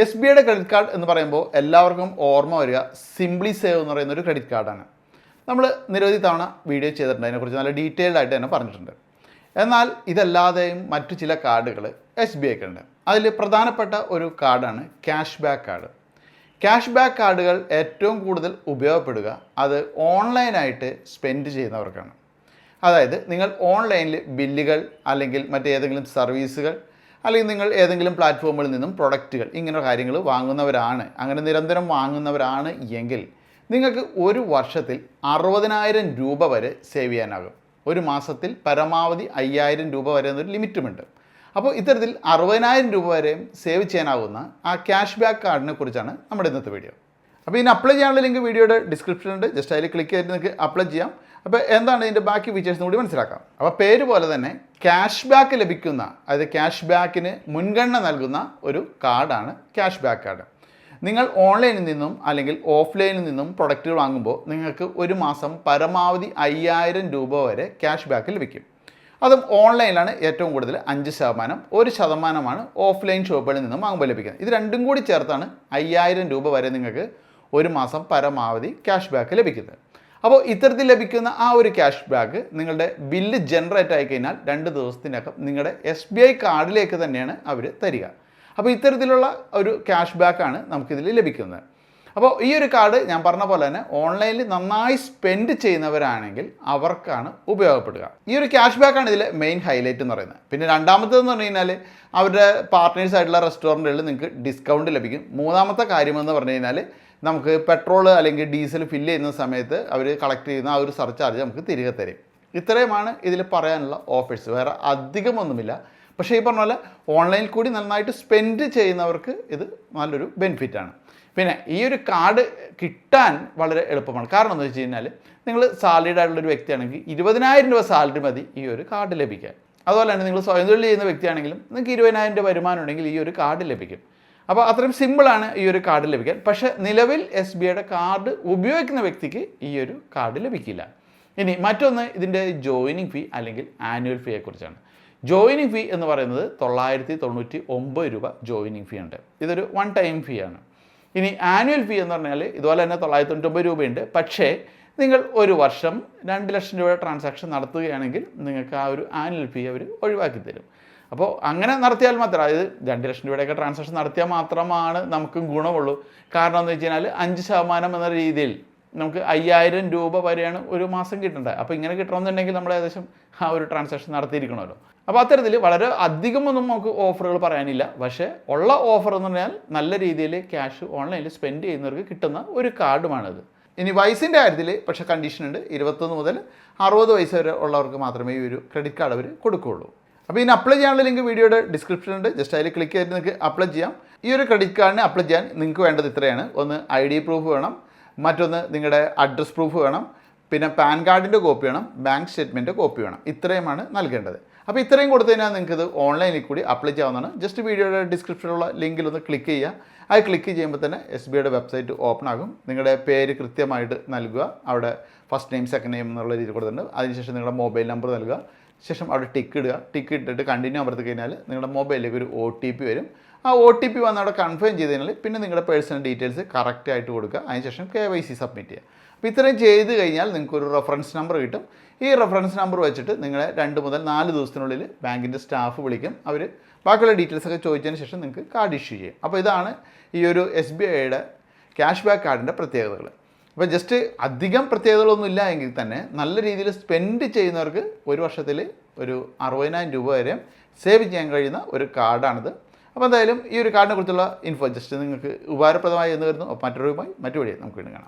S B ഐയുടെ credit card എന്ന് പറയുമ്പോൾ എല്ലാവർക്കും ഓർമ്മ വരിക സിംപ്ലി സേവ് എന്ന് പറയുന്ന ഒരു ക്രെഡിറ്റ് കാർഡാണ്. നമ്മൾ നിരവധി തവണ വീഡിയോ ചെയ്തിട്ടുണ്ട്, അതിനെക്കുറിച്ച് നല്ല ഡീറ്റെയിൽഡ് ആയിട്ട് തന്നെ പറഞ്ഞിട്ടുണ്ട്. എന്നാൽ ഇതല്ലാതെയും മറ്റു ചില കാർഡുകൾ എസ് ബി ഐക്ക് ഉണ്ട്. അതിൽ പ്രധാനപ്പെട്ട ഒരു കാർഡാണ് cash back card. Cash back കാർഡുകൾ ഏറ്റവും കൂടുതൽ ഉപയോഗപ്പെടുക അത് ഓൺലൈനായിട്ട് സ്പെൻഡ് ചെയ്യുന്നവർക്കാണ്. അതായത് നിങ്ങൾ ഓൺലൈനിൽ ബില്ലുകൾ അല്ലെങ്കിൽ മറ്റേതെങ്കിലും സർവീസുകൾ അല്ലെങ്കിൽ നിങ്ങൾ ഏതെങ്കിലും പ്ലാറ്റ്ഫോമുകളിൽ നിന്നും പ്രൊഡക്റ്റുകൾ ഇങ്ങനെ കാര്യങ്ങൾ വാങ്ങുന്നവരാണ്, അങ്ങനെ നിരന്തരം വാങ്ങുന്നവരാണ് എങ്കിൽ നിങ്ങൾക്ക് ഒരു വർഷത്തിൽ 60,000 രൂപ വരെ സേവ് ചെയ്യാനാകും. ഒരു മാസത്തിൽ പരമാവധി 5,000 രൂപ വരെ എന്നൊരു ലിമിറ്റുമുണ്ട്. അപ്പോൾ ഇത്തരത്തിൽ 60,000 രൂപ വരെയും സേവ് ചെയ്യാനാകുന്ന ആ ക്യാഷ് ബാക്ക് കാർഡിനെ കുറിച്ചാണ് നമ്മുടെ ഇന്നത്തെ വീഡിയോ. അപ്പോൾ ഇതിന് അപ്ലൈ ചെയ്യാനുള്ള ലിങ്ക് വീഡിയോയുടെ ഡിസ്ക്രിപ്ഷനിലുണ്ട്. ജസ്റ്റ് അതിൽ ക്ലിക്ക് ചെയ്തിട്ട് നിങ്ങൾക്ക് അപ്ലൈ ചെയ്യാം. അപ്പോൾ എന്താണ് ഇതിൻ്റെ ബാക്കി ഫീച്ചേഴ്സും കൂടി മനസ്സിലാക്കാം. അപ്പോൾ പേര് പോലെ തന്നെ ക്യാഷ് ബാക്ക് ലഭിക്കുന്ന, അതായത് ക്യാഷ് ബാക്കിന് മുൻഗണന നൽകുന്ന ഒരു കാർഡാണ് ക്യാഷ് ബാക്ക് കാർഡ്. നിങ്ങൾ ഓൺലൈനിൽ നിന്നും അല്ലെങ്കിൽ ഓഫ്ലൈനിൽ നിന്നും പ്രൊഡക്റ്റുകൾ വാങ്ങുമ്പോൾ നിങ്ങൾക്ക് ഒരു മാസം പരമാവധി 5,000 രൂപ വരെ ക്യാഷ് ബാക്ക് ലഭിക്കും. അതും ഓൺലൈനിലാണ് ഏറ്റവും കൂടുതൽ 5%, 1% ഓഫ്ലൈൻ ഷോപ്പുകളിൽ നിന്നും വാങ്ങുമ്പോൾ ലഭിക്കുന്നത്. ഇത് രണ്ടും കൂടി ചേർത്താണ് 5,000 രൂപ വരെ നിങ്ങൾക്ക് ഒരു മാസം പരമാവധി ക്യാഷ് ബാക്ക് ലഭിക്കുന്നത്. അപ്പോൾ ഇത്തരത്തിൽ ലഭിക്കുന്ന ആ ഒരു ക്യാഷ് ബാക്ക് നിങ്ങളുടെ ബില്ല് ജനറേറ്റ് ആയി കഴിഞ്ഞാൽ 2 ദിവസത്തിനകം നിങ്ങളുടെ SBI കാർഡിലേക്ക് തന്നെയാണ് അവർ തരിക. അപ്പോൾ ഇത്തരത്തിലുള്ള ഒരു ക്യാഷ് ബാക്കാണ് നമുക്കിതിൽ ലഭിക്കുന്നത്. അപ്പോൾ ഈ ഒരു കാർഡ് ഞാൻ പറഞ്ഞ പോലെ തന്നെ ഓൺലൈനിൽ നന്നായി സ്പെൻഡ് ചെയ്യുന്നവരാണെങ്കിൽ അവർക്കാണ് ഉപയോഗപ്പെടുക. ഈ ഒരു ക്യാഷ് ബാക്കാണ് ഇതിലെ മെയിൻ ഹൈലൈറ്റ് എന്ന് പറയുന്നത്. പിന്നെ രണ്ടാമത്തേതെന്ന് പറഞ്ഞു കഴിഞ്ഞാൽ അവരുടെ പാർട്ട്നേഴ്സ് ആയിട്ടുള്ള റെസ്റ്റോറൻറ്റുകളിൽ നിങ്ങൾക്ക് ഡിസ്കൗണ്ട് ലഭിക്കും. മൂന്നാമത്തെ കാര്യമെന്ന് പറഞ്ഞു കഴിഞ്ഞാൽ നമുക്ക് പെട്രോൾ അല്ലെങ്കിൽ ഡീസൽ ഫില്ല് ചെയ്യുന്ന സമയത്ത് അവർ കളക്ട് ചെയ്യുന്ന ആ ഒരു സർചാർജ് നമുക്ക് തിരികെ തരും. ഇത്രയുമാണ് ഇതിൽ പറയാനുള്ള ഓഫേഴ്സ്, വേറെ അധികമൊന്നുമില്ല. പക്ഷേ ഈ പറഞ്ഞ പോലെ ഓൺലൈനിൽ കൂടി നന്നായിട്ട് സ്പെൻഡ് ചെയ്യുന്നവർക്ക് ഇത് നല്ലൊരു ബെനിഫിറ്റാണ്. പിന്നെ ഈ ഒരു കാർഡ് കിട്ടാൻ വളരെ എളുപ്പമാണ്. കാരണം എന്ന് വെച്ച് കഴിഞ്ഞാൽ നിങ്ങൾ സാലറിഡ് ആയിട്ടുള്ളൊരു വ്യക്തിയാണെങ്കിൽ 20,000 രൂപ സാലറി മതി ഈ ഒരു കാർഡ് ലഭിക്കാൻ. അതുപോലെ തന്നെ നിങ്ങൾ സ്വയം തൊഴിൽ ചെയ്യുന്ന വ്യക്തിയാണെങ്കിലും നിങ്ങൾക്ക് 20,000 രൂപ വരുമാനം ഉണ്ടെങ്കിൽ ഈ ഒരു കാർഡ് ലഭിക്കും. അപ്പോൾ അത്രയും സിമ്പിളാണ് ഈ ഒരു കാർഡ് ലഭിക്കാൻ. പക്ഷേ നിലവിൽ SBIയുടെ കാർഡ് ഉപയോഗിക്കുന്ന വ്യക്തിക്ക് ഈ ഒരു കാർഡ് ലഭിക്കില്ല. ഇനി മറ്റൊന്ന് ഇതിൻ്റെ ജോയിനിങ് ഫീ അല്ലെങ്കിൽ ആനുവൽ ഫീയെക്കുറിച്ചാണ്. ജോയിനിങ് ഫീ എന്ന് പറയുന്നത് 999 രൂപ ജോയിനിങ് ഫീ ഉണ്ട്. ഇതൊരു 1 ടൈം ഫീ ആണ്. ഇനി ആനുവൽ ഫീ എന്ന് പറഞ്ഞാൽ ഇതുപോലെ തന്നെ 999 രൂപയുണ്ട്. പക്ഷേ നിങ്ങൾ ഒരു വർഷം 2 ലക്ഷം രൂപയുടെ ട്രാൻസാക്ഷൻ നടത്തുകയാണെങ്കിൽ നിങ്ങൾക്ക് ആ ഒരു ആനുവൽ ഫീ അവർ ഒഴിവാക്കി തരും. അപ്പോൾ അങ്ങനെ നടത്തിയാൽ മാത്രം, അതായത് 2 ലക്ഷം രൂപയുടെയൊക്കെ ട്രാൻസാക്ഷൻ നടത്തിയാൽ മാത്രമാണ് നമുക്കും ഗുണമുള്ളൂ. കാരണം എന്ന് വെച്ച് കഴിഞ്ഞാൽ 5% എന്ന രീതിയിൽ നമുക്ക് 5,000 രൂപ വരെയാണ് ഒരു മാസം കിട്ടേണ്ടത്. അപ്പോൾ ഇങ്ങനെ കിട്ടണമെന്നുണ്ടെങ്കിൽ നമ്മൾ ഏകദേശം ആ ഒരു ട്രാൻസാക്ഷൻ നടത്തിയിരിക്കണമല്ലോ. അപ്പോൾ അത്തരത്തിൽ വളരെ അധികമൊന്നും നമുക്ക് ഓഫറുകൾ പറയാനില്ല. പക്ഷേ ഉള്ള ഓഫർ എന്ന് പറഞ്ഞാൽ നല്ല രീതിയിൽ ക്യാഷ് ഓൺലൈനിൽ സ്പെൻഡ് ചെയ്യുന്നവർക്ക് കിട്ടുന്ന ഒരു കാർഡുമാണിത്. ഇനി വയസ്സിൻ്റെ കാര്യത്തിൽ പക്ഷേ കണ്ടീഷൻ ഉണ്ട്. 21 മുതൽ 60 വയസ്സ് വരെ ഉള്ളവർക്ക് മാത്രമേ ഈ ഒരു ക്രെഡിറ്റ് കാർഡ് അവർ കൊടുക്കുകയുള്ളൂ. അപ്പോൾ ഇതിന് അപ്ലൈ ചെയ്യാനുള്ള ലിങ്ക് വീഡിയോയുടെ ഡിസ്ക്രിപ്ഷനിലുണ്ട്. ജസ്റ്റ് അതിൽ ക്ലിക്ക് ചെയ്തിട്ട് നിങ്ങൾക്ക് അപ്ലൈ ചെയ്യാം. ഈ ഒരു ക്രെഡിറ്റ് കാർഡിന് അപ്ലൈ ചെയ്യാൻ നിങ്ങൾക്ക് വേണ്ടത് ഇത്രയാണ്. ഒന്ന് ID പ്രൂഫ് വേണം, മറ്റൊന്ന് നിങ്ങളുടെ അഡ്രസ് പ്രൂഫ് വേണം, പിന്നെ പാൻ കാർഡിൻ്റെ കോപ്പി വേണം, ബാങ്ക് സ്റ്റേറ്റ്മെൻറ്റ് കോപ്പി വേണം. ഇത്രയുമാണ് നൽകേണ്ടത്. അപ്പോൾ ഇത്രയും കൊടുത്തു കഴിഞ്ഞാൽ നിങ്ങൾക്ക് ഇത് ഓൺലൈനിൽ കൂടി അപ്ലൈ ചെയ്യാവുന്നതാണ്. ജസ്റ്റ് വീഡിയോയുടെ ഡിസ്ക്രിപ്ഷനിലുള്ള ലിങ്കിൽ ഒന്ന് ക്ലിക്ക് ചെയ്യുക. അത് ക്ലിക്ക് ചെയ്യുമ്പോൾ തന്നെ SBIയുടെ വെബ്സൈറ്റ് ഓപ്പൺ ആകും. നിങ്ങളുടെ പേര് കൃത്യമായിട്ട് നൽകുക. അവിടെ ഫസ്റ്റ് നെയിം സെക്കൻഡ് നെയിം എന്നുള്ള രീതിയിൽ കൊടുത്തിട്ടുണ്ട്. അതിനുശേഷം നിങ്ങളുടെ മൊബൈൽ നമ്പർ നൽകുക. ശേഷം അവിടെ ടിക്ക് ഇടുക. ടിക്ക് ഇട്ടിട്ട് കണ്ടിന്യൂ അമർത്തി കഴിഞ്ഞാൽ നിങ്ങളുടെ മൊബൈലിലേക്ക് ഒരു OTP വരും. ആ OTP വന്ന് അവിടെ കൺഫേം ചെയ്ത് കഴിഞ്ഞാൽ പിന്നെ നിങ്ങളുടെ പേഴ്സണൽ ഡീറ്റെയിൽസ് കറക്റ്റായിട്ട് കൊടുക്കുക. അതിനുശേഷം KYC സബ്മിറ്റ് ചെയ്യുക. അപ്പോൾ ഇത്രയും ചെയ്ത് കഴിഞ്ഞാൽ നിങ്ങൾക്കൊരു റെഫറൻസ് നമ്പർ കിട്ടും. ഈ റെഫറൻസ് നമ്പർ വെച്ചിട്ട് നിങ്ങളെ 2 മുതൽ 4 ദിവസത്തിനുള്ളിൽ ബാങ്കിൻ്റെ സ്റ്റാഫ് വിളിക്കും. അവർ ബാക്കിയുള്ള ഡീറ്റെയിൽസൊക്കെ ചോദിച്ചതിന് ശേഷം നിങ്ങൾക്ക് കാർഡ് ഇഷ്യൂ ചെയ്യും. അപ്പോൾ ഇതാണ് ഈ ഒരു SBIയുടെ ക്യാഷ് ബാക്ക് കാർഡിൻ്റെ പ്രത്യേകതകൾ. അപ്പോൾ ജസ്റ്റ് അധികം പ്രത്യേകതകളൊന്നും ഇല്ല എങ്കിൽ തന്നെ നല്ല രീതിയിൽ സ്പെൻഡ് ചെയ്യുന്നവർക്ക് ഒരു വർഷത്തിൽ ഒരു 60,000 രൂപ വരെ സേവ് ചെയ്യാൻ കഴിയുന്ന ഒരു കാർഡാണിത്. അപ്പോൾ എന്തായാലും ഈ ഒരു കാർഡിനെ കുറിച്ചുള്ള ഇൻഫോ ജസ്റ്റ് നിങ്ങൾക്ക് ഉപകാരപ്രദമായി എന്ന് വരുന്നു. മറ്റൊരു മറ്റു വഴി നമുക്ക് വീണ്ടും കാണാം.